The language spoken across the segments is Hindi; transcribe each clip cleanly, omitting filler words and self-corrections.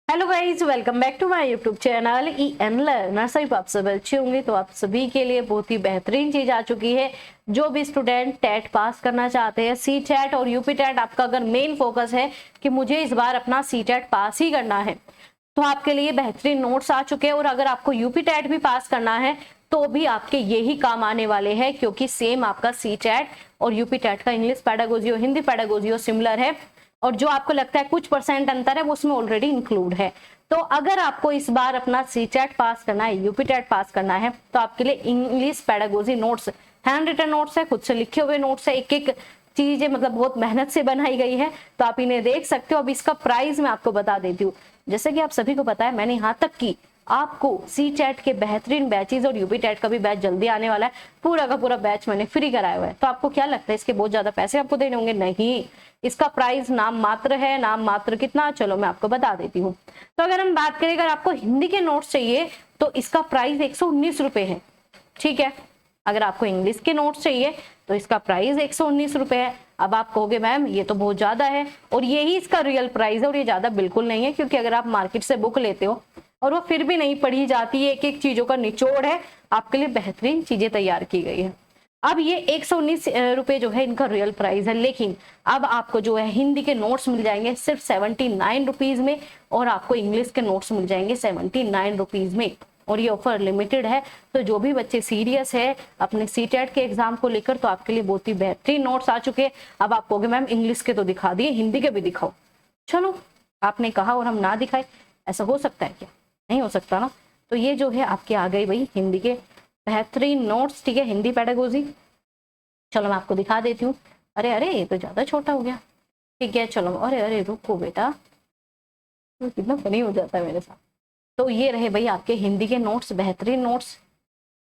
Hello guys, welcome back to my YouTube channel EN learner. सभी आप सब अच्छे होंगे। तो आप सभी के लिए बहुत ही बेहतरीन चीज आ चुकी है। जो भी स्टूडेंट टेट पास करना चाहते हैं, सी टेट और यूपी टेट, आपका अगर मेन फोकस है कि मुझे इस बार अपना सी टेट पास ही करना है, तो आपके लिए बेहतरीन नोट्स आ चुके हैं। और अगर आपको यूपी टेट भी पास करना है तो भी आपके यही काम आने वाले हैं, क्योंकि सेम आपका सी टेट और यूपी टेट का इंग्लिश पेडागोजी और हिंदी पेडागोजी सिमिलर है। और जो आपको लगता है कुछ परसेंट अंतर है वो उसमें ऑलरेडी इंक्लूड है। तो अगर आपको इस बार अपना सी टेट पास करना है, यूपी टेट पास करना है, तो आपके लिए English pedagogy notes, handwritten notes है, खुद से लिखे हुए नोट्स है, एक एक चीजें मतलब बहुत मेहनत से बनाई गई है। तो आप इन्हें देख सकते हो। अब इसका प्राइस मैं आपको बता देती हूँ। जैसे कि आप सभी को पता है, मैंने यहाँ तक की आपको सी टेट के बेहतरीन बैचेज और यूपी टेट का भी बैच जल्दी आने वाला है, पूरा का पूरा बैच मैंने फ्री कराया हुआ है। तो आपको क्या लगता है इसके बहुत ज्यादा पैसे आपको देने होंगे? नहीं, इसका प्राइस नाम मात्र है। नाम मात्र कितना, चलो मैं आपको बता देती हूँ। तो अगर हम बात करें, अगर आपको हिंदी के नोट्स चाहिए तो इसका प्राइस 119 रुपए है, ठीक है। अगर आपको इंग्लिश के नोट्स चाहिए तो इसका प्राइस 119 रुपए है। अब आप कहोगे मैम ये तो बहुत ज्यादा है, और यही इसका रियल प्राइस है। और ये ज्यादा बिल्कुल नहीं है, क्योंकि अगर आप मार्केट से बुक लेते हो और वो फिर भी नहीं पढ़ी जाती है, एक एक चीजों का निचोड़ है, आपके लिए बेहतरीन चीजें तैयार की गई है। अब ये 119 रुपए जो है इनका रियल प्राइस है, लेकिन अब आपको जो है हिंदी के नोट्स मिल जाएंगे सिर्फ 79 रुपीज में, और आपको इंग्लिश के नोट्स मिल जाएंगे 79 रुपीज में। और ये ऑफर लिमिटेड है। तो जो भी बच्चे सीरियस है अपने सी टेट के एग्जाम को लेकर, तो आपके लिए बहुत ही बेहतरीन नोट्स आ चुके हैं। अब आप कहोगे मैम इंग्लिश के तो दिखा दिए, हिंदी के भी दिखाओ। चलो, आपने कहा और हम ना दिखाए, ऐसा हो सकता है क्या? नहीं हो सकता ना। तो ये जो है आपके आ गई भाई हिंदी के बेहतरीन नोट्स, ठीक है, हिंदी पेडागोजी। चलो मैं आपको दिखा देती हूँ। अरे अरे, ये तो ज्यादा छोटा हो गया। ठीक है, चलो, अरे अरे रुको बेटा, तो कितना फनी हो जाता है मेरे साथ। तो ये रहे भाई आपके हिंदी के नोट्स, बेहतरीन नोट्स,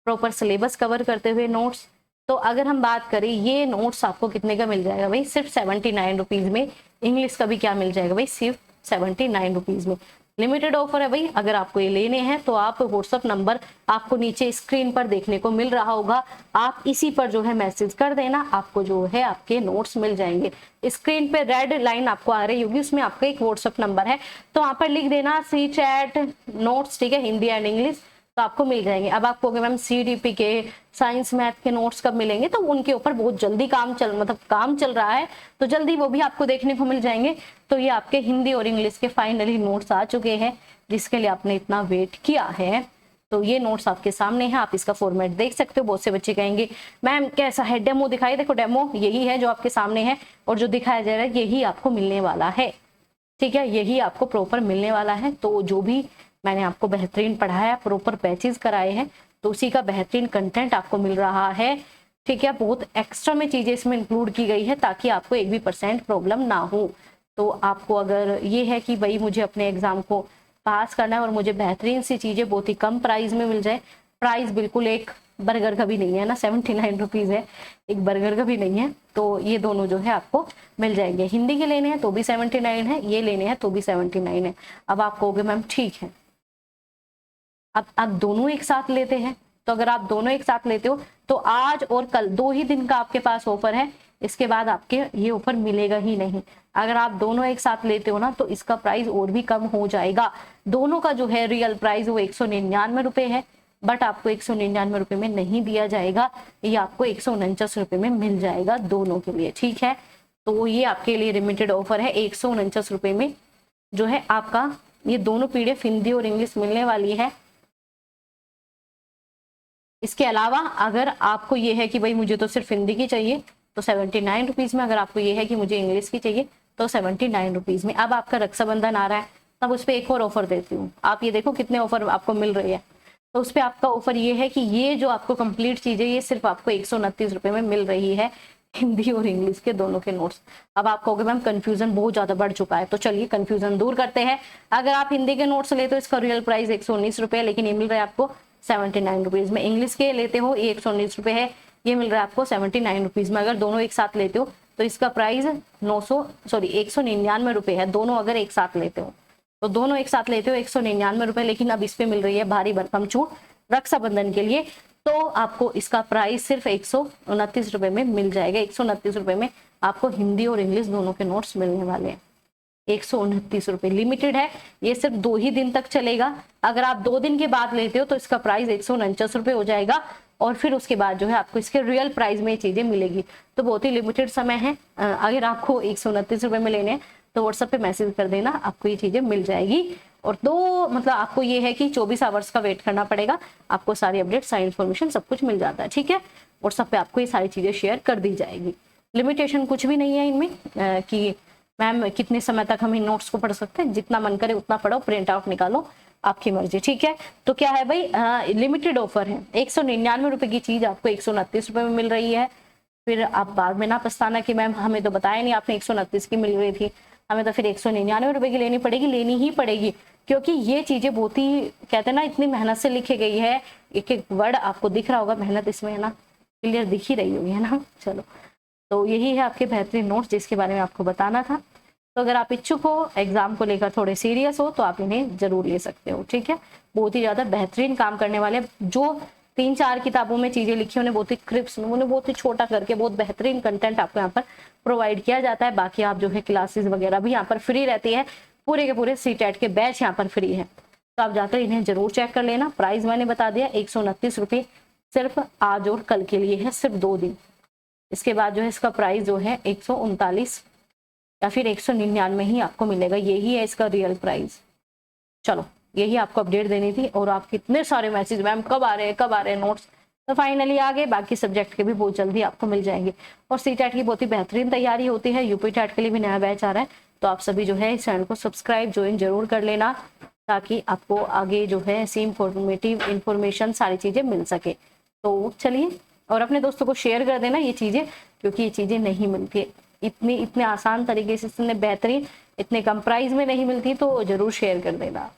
प्रॉपर सिलेबस कवर करते हुए नोट्स। तो अगर हम बात करें, ये नोट्स आपको कितने का मिल जाएगा भाई? सिर्फ 79 रुपीज में। इंग्लिश का भी क्या मिल जाएगा भाई? सिर्फ 79 रुपीज में। लिमिटेड ऑफर है भाई। अगर आपको ये लेने हैं तो आप व्हाट्सअप नंबर आपको नीचे स्क्रीन पर देखने को मिल रहा होगा, आप इसी पर जो है मैसेज कर देना, आपको जो है आपके नोट्स मिल जाएंगे। स्क्रीन पे रेड लाइन आपको आ रही होगी, उसमें आपका एक व्हाट्सअप नंबर है, तो वहां पर लिख देना सी चैट नोट्स, ठीक है, हिंदी एंड इंग्लिश, तो आपको मिल जाएंगे। अब आप कहोगे मैम CDP के, साइंस मैथ के नोट्स कब मिलेंगे? तो उनके ऊपर बहुत जल्दी काम चल रहा है, तो जल्दी वो भी आपको देखने को मिल जाएंगे। तो ये आपके हिंदी और इंग्लिश के फाइनली नोट्स आ चुके हैं, जिसके लिए आपने इतना वेट किया है। तो ये नोट्स आपके सामने है, आप इसका फॉर्मेट देख सकते हो। बहुत से बच्चे कहेंगे मैम कैसा है, डेमो दिखाई। देखो डेमो यही है जो आपके सामने है, और जो दिखाया जा रहा है यही आपको मिलने वाला है, ठीक है, यही आपको प्रॉपर मिलने वाला है। तो जो भी मैंने आपको बेहतरीन पढ़ाया, प्रॉपर बैचेस कराए हैं, तो उसी का बेहतरीन कंटेंट आपको मिल रहा है, ठीक है। बहुत एक्स्ट्रा में चीजें इसमें इंक्लूड की गई है, ताकि आपको एक भी % प्रॉब्लम ना हो। तो आपको अगर ये है कि भाई मुझे अपने एग्जाम को पास करना है और मुझे बेहतरीन सी चीजें बहुत ही कम प्राइस में मिल जाए, प्राइस बिल्कुल एक बर्गर का भी नहीं है ना, 79 रुपीज है, एक बर्गर का भी नहीं है। तो ये दोनों जो है आपको मिल जाएंगे। हिंदी के लेने हैं तो भी 79 है, ये लेने हैं तो भी 79 है। अब आप कहोगे मैम ठीक है, अब आप दोनों एक साथ लेते हैं, तो अगर आप दोनों एक साथ लेते हो तो आज और कल 2 ही दिन का आपके पास ऑफर है, इसके बाद आपके ये ऑफर मिलेगा ही नहीं। अगर आप दोनों एक साथ लेते हो ना, तो इसका प्राइस और भी कम हो जाएगा। दोनों का जो है रियल प्राइस वो 199 रुपए है, बट आपको 199 रुपए में नहीं दिया जाएगा, ये आपको 149 रुपए में मिल जाएगा दोनों के लिए, ठीक है। तो ये आपके लिए लिमिटेड ऑफर है, 149 रुपए में जो है आपका ये दोनों PDF हिंदी और इंग्लिश मिलने वाली है। इसके अलावा अगर आपको ये है कि भाई मुझे तो सिर्फ हिंदी की चाहिए, तो 79 रुपीज में। अगर आपको ये है कि मुझे इंग्लिश की चाहिए, तो 79 रुपीज में। अब आपका रक्षाबंधन आ रहा है, तब उस पर एक और ऑफर देती हूँ। आप ये देखो कितने ऑफर आपको मिल रही है। तो उस पर आपका ऑफर ये है कि ये जो आपको कंप्लीट चीजें, ये सिर्फ आपको 129 रुपए में मिल रही है, हिंदी और इंग्लिश के दोनों के नोट्स। अब आप कहोगे मैम कंफ्यूजन बहुत ज्यादा बढ़ चुका है, तो चलिए कंफ्यूजन दूर करते हैं। अगर आप हिंदी के नोट्स लेते हो, इसका रियल प्राइस 119 रुपए है, लेकिन ये मिल रहा है आपको 79 रुपीज में। इंग्लिश के लेते हो ये 119 रुपए है, ये मिल रहा है आपको 79 रुपीज में। अगर दोनों एक साथ लेते हो तो इसका प्राइस 199 रुपए है, दोनों अगर एक साथ लेते हो। तो दोनों एक साथ लेते हो 199 रुपए, लेकिन अब इस पे मिल रही है भारी भरकम छूट रक्षाबंधन के लिए। तो आपको इसका प्राइस सिर्फ 129 रुपए में मिल जाएगा। 129 रुपए में आपको हिंदी और इंग्लिश दोनों के नोट्स मिलने वाले हैं। 129 रुपये लिमिटेड है, ये सिर्फ 2 ही दिन तक चलेगा। अगर आप 2 दिन के बाद लेते हो तो इसका प्राइस 149 रुपये हो जाएगा और फिर उसके बाद जो है आपको इसके रियल प्राइस में ये चीजें मिलेगी। तो बहुत ही लिमिटेड समय है। अगर आपको 129 रुपये में लेने हैं तो व्हाट्सएप पे मैसेज कर देना, आपको ये चीजें मिल जाएगी। और दो मतलब आपको ये है कि 24 आवर्स का वेट करना पड़ेगा, आपको सारी अपडेट, सारी इन्फॉर्मेशन सब कुछ मिल जाता है। ठीक है, व्हाट्सएप पे आपको ये सारी चीजें शेयर कर दी जाएगी। लिमिटेशन कुछ भी नहीं है इनमें कि मैम कितने समय तक हम इन नोट्स को पढ़ सकते हैं, जितना मन करे उतना पढ़ो, प्रिंट आउट निकालो, आपकी मर्जी। ठीक है, तो क्या है भाई, लिमिटेड ऑफर है। 199 रुपए की चीज आपको 129 रुपए में मिल रही है। फिर आप बाद में ना पछताना कि मैम हमें तो बताया नहीं आपने 129 की मिल रही थी, हमें तो फिर 199 रुपए की लेनी पड़ेगी। लेनी ही पड़ेगी क्योंकि ये चीजें बहुत ही कहते हैं ना इतनी मेहनत से लिखी गई है। एक एक वर्ड आपको दिख रहा होगा, मेहनत इसमें है ना, क्लियर दिख ही रही होगी है ना। चलो, तो यही है आपके बेहतरीन नोट्स जिसके बारे में आपको बताना था। तो अगर आप इच्छुक हो, एग्जाम को लेकर थोड़े सीरियस हो, तो आप इन्हें जरूर ले सकते हो। ठीक है, बहुत ही ज्यादा बेहतरीन काम करने वाले। जो 3-4 किताबों में चीजें लिखी उन्हें बहुत ही क्रिप्स, उन्हें बहुत ही छोटा करके बहुत बेहतरीन कंटेंट आपको यहाँ पर प्रोवाइड किया जाता है। बाकी आप जो है क्लासेस वगैरह भी यहाँ पर फ्री रहती है, पूरे के पूरे CTET के बैच यहाँ पर फ्री है। तो आप जाकर इन्हें जरूर चेक कर लेना। प्राइस मैंने बता दिया 129 रुपये सिर्फ आज और कल के लिए है, सिर्फ 2 दिन। इसके बाद जो है इसका प्राइस जो है 139 या फिर 199 ही आपको मिलेगा। यही है इसका रियल प्राइस। चलो, यही आपको अपडेट देनी थी। और आप कितने सारे मैसेज, मैम कब आ रहे हैं, कब आ रहे हैं नोट्स, तो फाइनली आ गए। बाकी सब्जेक्ट के भी बहुत जल्दी आपको मिल जाएंगे। और CTET की बहुत ही बेहतरीन तैयारी होती है। UP TET के लिए भी नया बैच आ रहा है, तो आप सभी जो है इस चैनल को सब्सक्राइब ज्वाइन जरूर कर लेना, ताकि आपको आगे जो है ऐसी इंफॉर्मेटिव इंफॉर्मेशन सारी चीजें मिल सके। तो चलिए, और अपने दोस्तों को शेयर कर देना ये चीजें, क्योंकि ये चीजें नहीं मिलती इतने आसान तरीके से, इतने बेहतरीन, इतने कम प्राइस में नहीं मिलती, तो जरूर शेयर कर देना।